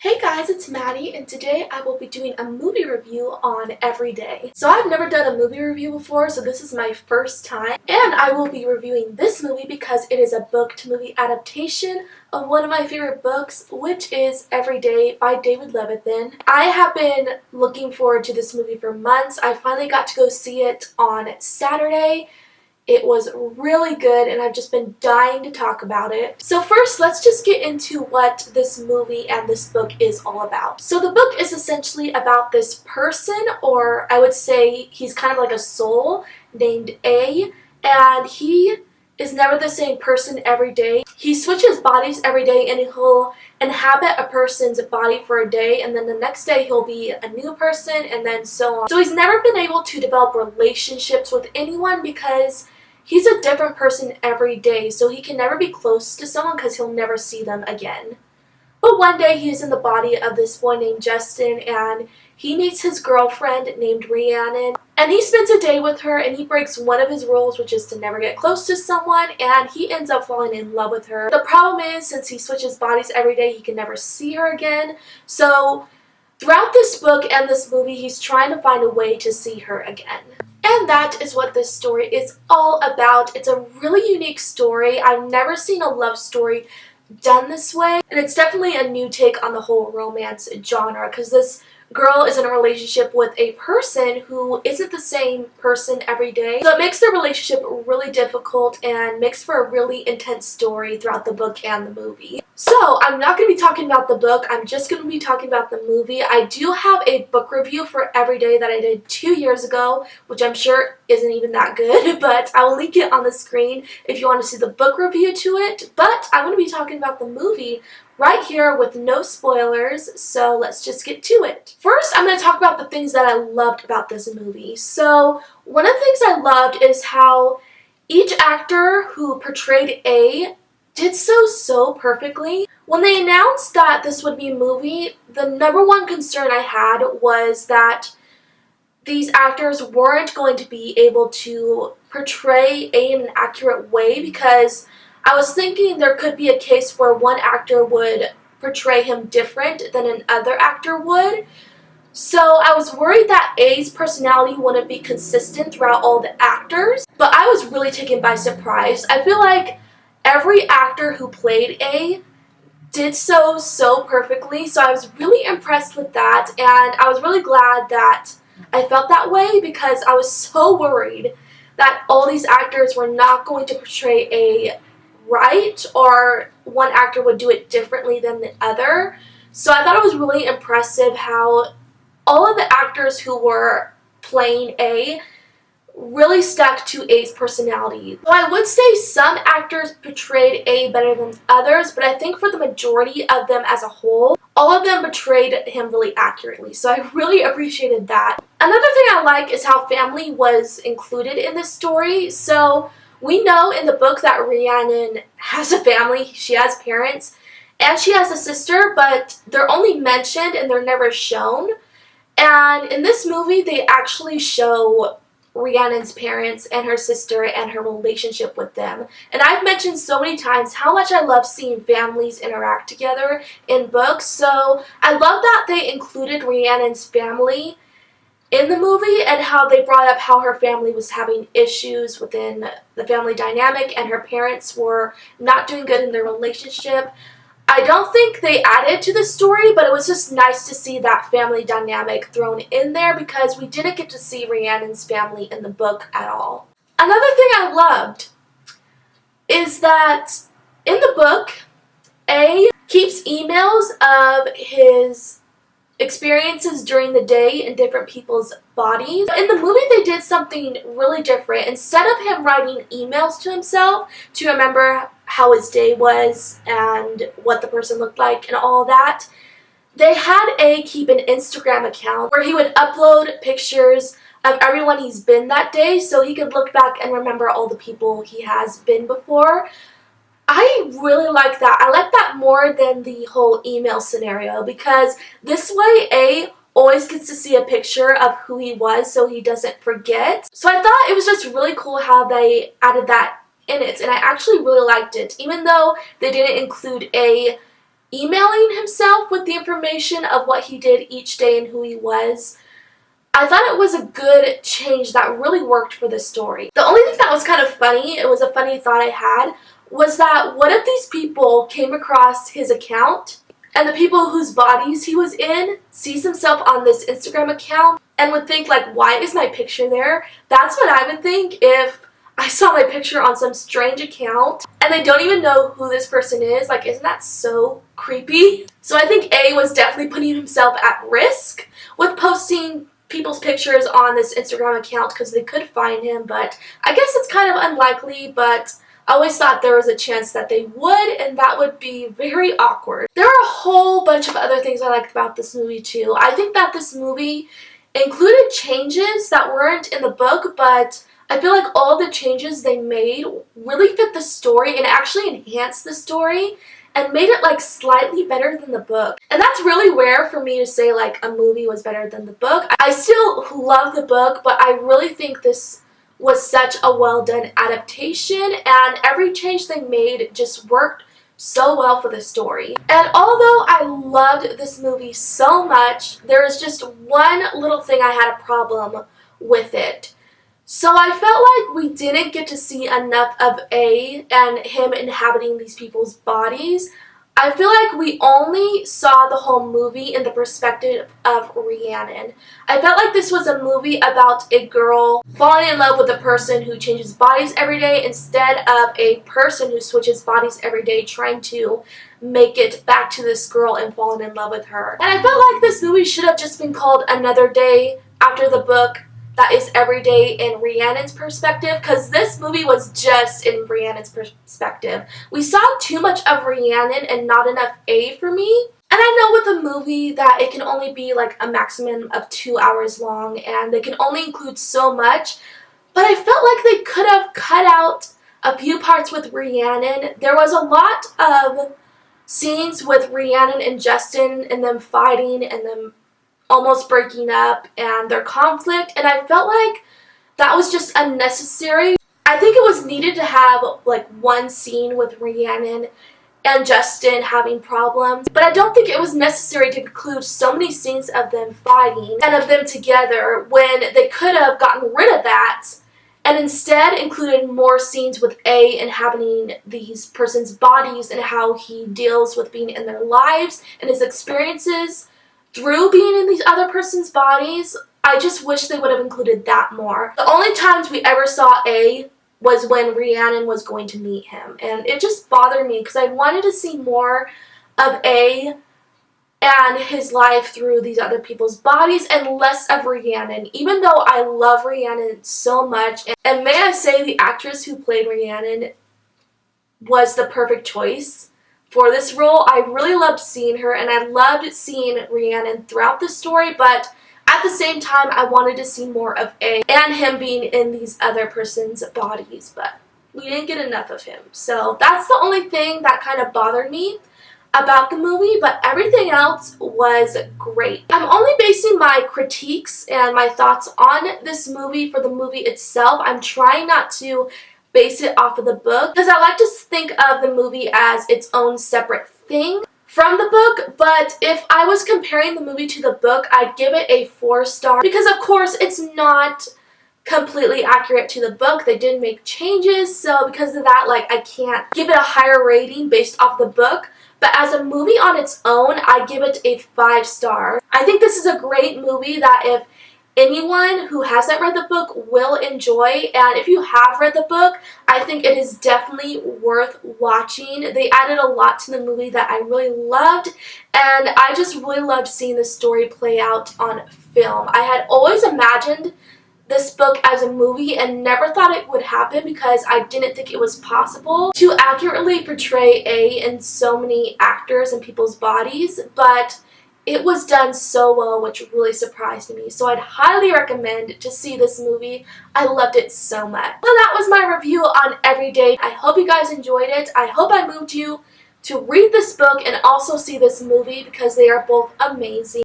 Hey guys, it's Maddie, and today I will be doing a movie review on Everyday. So I've never done a movie review before, so this is my first time. And I will be reviewing this movie because it is a book-to-movie adaptation of one of my favorite books, which is Everyday by David Levithan. I have been looking forward to this movie for months. I finally got to go see it on Saturday. It was really good, and I've just been dying to talk about it. So first, let's just get into what this movie and this book is all about. So the book is essentially about this person, or I would say he's kind of like a soul, named A, and he is never the same person every day. He switches bodies every day, and he'll inhabit a person's body for a day, and then the next day he'll be a new person, and then so on. So he's never been able to develop relationships with anyone because he's a different person every day, so he can never be close to someone because he'll never see them again. But one day he is in the body of this boy named Justin, and he meets his girlfriend named Rhiannon, and he spends a day with her, and he breaks one of his rules, which is to never get close to someone, and he ends up falling in love with her. The problem is, since he switches bodies every day, he can never see her again. So throughout this book and this movie, he's trying to find a way to see her again. And that is what this story is all about. It's a really unique story. I've never seen a love story done this way, and it's definitely a new take on the whole romance genre because this girl is in a relationship with a person who isn't the same person every day. So it makes the relationship really difficult and makes for a really intense story throughout the book and the movie. So I'm not going to be talking about the book, I'm just going to be talking about the movie. I do have a book review for Everyday that I did 2 years ago, which I'm sure isn't even that good, but I will link it on the screen if you want to see the book review to it. But I'm going to be talking about the movie right here with no spoilers, so let's just get to it. First, I'm going to talk about the things that I loved about this movie. So one of the things I loved is how each actor who portrayed A did so perfectly. When they announced that this would be a movie, the number one concern I had was that these actors weren't going to be able to portray A in an accurate way, because I was thinking there could be a case where one actor would portray him different than another actor would. So I was worried that A's personality wouldn't be consistent throughout all the actors, but I was really taken by surprise. I feel like every actor who played A did so perfectly, so I was really impressed with that, and I was really glad that I felt that way because I was so worried that all these actors were not going to portray A right, or one actor would do it differently than the other. So I thought it was really impressive how all of the actors who were playing A really stuck to A's personality. So I would say some actors portrayed A better than others, but I think for the majority of them as a whole, all of them portrayed him really accurately. So I really appreciated that. Another thing I like is how family was included in this story. So we know in the book that Rhiannon has a family, she has parents, and she has a sister, but they're only mentioned and they're never shown. And in this movie, they actually show Rhiannon's parents and her sister and her relationship with them. And I've mentioned so many times how much I love seeing families interact together in books, so I love that they included Rhiannon's family in the movie and how they brought up how her family was having issues within the family dynamic and her parents were not doing good in their relationship. I don't think they added to the story, but it was just nice to see that family dynamic thrown in there because we didn't get to see Rhiannon's family in the book at all. Another thing I loved is that in the book, A keeps emails of his experiences during the day in different people's bodies. In the movie, they did something really different. Instead of him writing emails to himself to remember how his day was and what the person looked like and all that, they had A keep an Instagram account where he would upload pictures of everyone he's been that day so he could look back and remember all the people he has been before. I really like that. I like that more than the whole email scenario because this way A always gets to see a picture of who he was so he doesn't forget. So I thought it was just really cool how they added that in it, and I actually really liked it. Even though they didn't include A emailing himself with the information of what he did each day and who he was. I thought it was a good change that really worked for the story. The only thing that was kind of funny, it was a funny thought I had, was that what if these people came across his account and the people whose bodies he was in sees himself on this Instagram account and would think like, why is my picture there? That's what I would think if I saw my picture on some strange account and they don't even know who this person is. Like, isn't that so creepy? So I think A was definitely putting himself at risk with posting people's pictures on this Instagram account because they could find him, but I guess it's kind of unlikely, but I always thought there was a chance that they would, and that would be very awkward. There are a whole bunch of other things I liked about this movie too. I think that this movie included changes that weren't in the book, but I feel like all the changes they made really fit the story and actually enhanced the story and made it like slightly better than the book. And that's really rare for me to say like a movie was better than the book. I still love the book, but I really think this was such a well done adaptation, and every change they made just worked so well for the story. And although I loved this movie so much, there is just one little thing I had a problem with it. So I felt like we didn't get to see enough of A and him inhabiting these people's bodies. I feel like we only saw the whole movie in the perspective of Rhiannon. I felt like this was a movie about a girl falling in love with a person who changes bodies every day instead of a person who switches bodies every day trying to make it back to this girl and falling in love with her. And I felt like this movie should have just been called Another Day after the book that is every day in Rhiannon's perspective, because this movie was just in Rhiannon's perspective. We saw too much of Rhiannon and not enough A for me. And I know with a movie that it can only be like a maximum of 2 hours long and they can only include so much, but I felt like they could have cut out a few parts with Rhiannon. There was a lot of scenes with Rhiannon and Justin and them fighting and them almost breaking up and their conflict, and I felt like that was just unnecessary. I think it was needed to have like one scene with Rhiannon and Justin having problems, but I don't think it was necessary to include so many scenes of them fighting and of them together when they could have gotten rid of that and instead included more scenes with A inhabiting these person's bodies and how he deals with being in their lives and his experiences through being in these other person's bodies. I just wish they would have included that more. The only times we ever saw A was when Rhiannon was going to meet him, and it just bothered me because I wanted to see more of A and his life through these other people's bodies and less of Rhiannon, even though I love Rhiannon so much. And may I say, the actress who played Rhiannon was the perfect choice for this role. I really loved seeing her, and I loved seeing Rhiannon throughout the story, but at the same time, I wanted to see more of A and him being in these other person's bodies, but we didn't get enough of him. So that's the only thing that kind of bothered me about the movie, but everything else was great. I'm only basing my critiques and my thoughts on this movie for the movie itself. I'm trying not to base it off of the book because I like to think of the movie as its own separate thing from the book, but if I was comparing the movie to the book, I'd give it a 4-star because of course it's not completely accurate to the book. They did make changes, so because of that, like, I can't give it a higher rating based off the book, but as a movie on its own, I give it a 5-star. I think this is a great movie that if anyone who hasn't read the book will enjoy, and if you have read the book, I think it is definitely worth watching. They added a lot to the movie that I really loved, and I just really loved seeing the story play out on film. I had always imagined this book as a movie and never thought it would happen because I didn't think it was possible to accurately portray A in so many actors and people's bodies, but it was done so well, which really surprised me. So I'd highly recommend to see this movie. I loved it so much. So that was my review on Everyday. I hope you guys enjoyed it. I hope I moved you to read this book and also see this movie because they are both amazing.